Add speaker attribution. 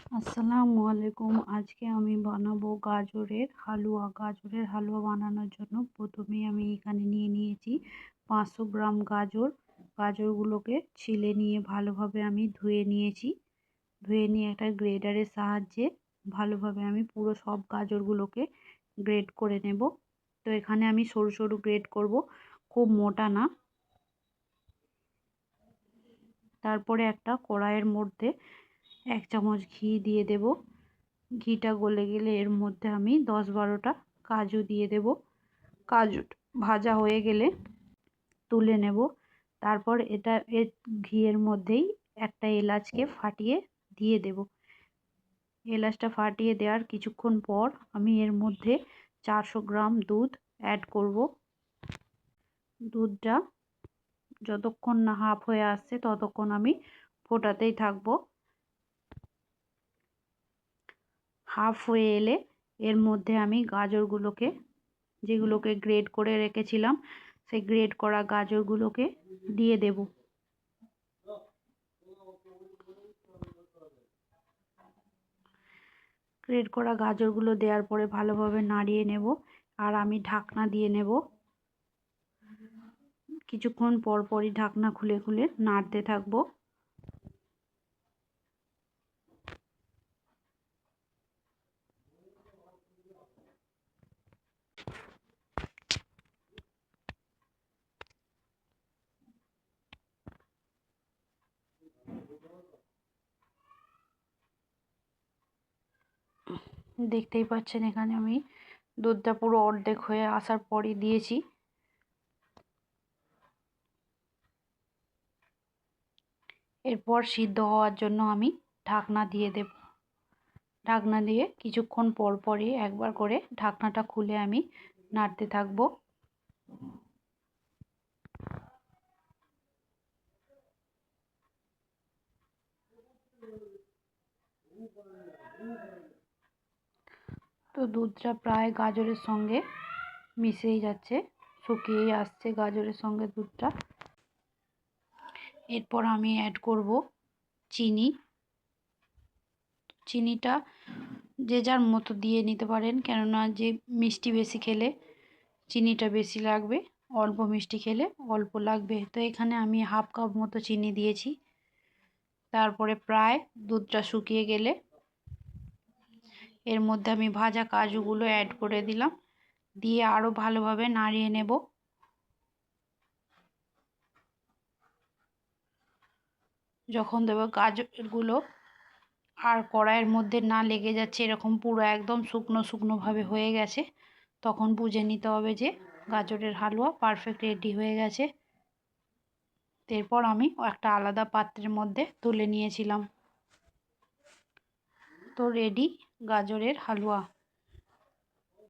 Speaker 1: আসসালামু আলাইকুম। আজকে আমি বানাবো গাজরের হালুয়া। গাজরের হালুয়া বানানোর জন্য প্রথমেই আমি এখানে নিয়ে নিয়েছি 500 গ্রাম গাজর। গাজরগুলোকে ছিলে নিয়ে ভালোভাবে আমি ধুয়ে নিয়েছি। ধুয়ে নিয়ে একটা গ্রেটারের সাহায্যে ভালোভাবে আমি পুরো সব গাজরগুলোকে গ্রেট করে নেব। তো এখানে আমি সরু সরু গ্রেট করব, খুব মোটা না। তারপরে একটা কড়াইয়ের মধ্যে 1 চামচ ঘি দিয়ে দেব। ঘিটা গলে গেলে এর মধ্যে আমি 10-12টা কাজু দিয়ে দেব। কাজু ভাজা হয়ে গেলে তুলে নেব। তারপর ঘিয়ের মধ্যেই একটা এলাচকে ফাটিয়ে দিয়ে দেব। এলাচটা ফাটিয়ে দেওয়ার কিছুক্ষণ পর আমি এর মধ্যে 400 গ্রাম দুধ অ্যাড করব। দুধটা যতক্ষণ না হাফ হয়ে আসছে ততক্ষণ আমি ফোটাতেই থাকবো। হাফ হয়ে এলে এর মধ্যে আমি গাজরগুলোকে, যেগুলোকে গ্রেট করে রেখেছিলাম, সেই গ্রেট করা গাজরগুলোকে দিয়ে দেব। গ্রেট করা গাজরগুলো দেওয়ার পরে ভালোভাবে নাড়িয়ে নেব। আর আমি ঢাকনা দিয়ে নেব। কিছুক্ষণ পর পরই ঢাকনা খুলে খুলে নাড়তে থাকবো। দেখতেই পাচ্ছেন এখানে আমি দুধটা পুরো অর্ধেক হয়ে আসার পরই দিয়েছি। এরপর সিদ্ধ হওয়ার জন্য আমি ঢাকনা দিয়ে দেব। ঢাকনা দিয়ে কিছুক্ষণ পর পরই একবার করে ঢাকনাটা খুলে আমি নাড়তে থাকবো। তো দুধটা প্রায় গাজরের সঙ্গে মিশেই যাচ্ছে, শুকিয়েই আসছে গাজরের সঙ্গে দুধটা। এরপর আমি অ্যাড করব চিনি। চিনিটা যে যার মতো দিয়ে নিতে পারেন, কেননা যে মিষ্টি বেশি খেলে চিনিটা বেশি লাগবে, অল্প মিষ্টি খেলে অল্প লাগবে। তো এখানে আমি হাফ কাপ মতো চিনি দিয়েছি। তারপরে প্রায় দুধটা শুকিয়ে গেলে এর মধ্যে আমি ভাজা কাজুগুলো অ্যাড করে দিলাম, দিয়ে আরও ভালোভাবে নাড়িয়ে নেব। যখন দেবো গাজরগুলো আর কড়াইয়ের মধ্যে না লেগে যাচ্ছে, এরকম পুরো একদম শুকনো শুকনোভাবে হয়ে গেছে, তখন বুঝে নিতে হবে যে গাজরের হালুয়া পারফেক্ট রেডি হয়ে গেছে। এরপর আমি একটা আলাদা পাত্রের মধ্যে তুলে নিয়েছিলাম। তো রেডি গাজরের হালুয়া।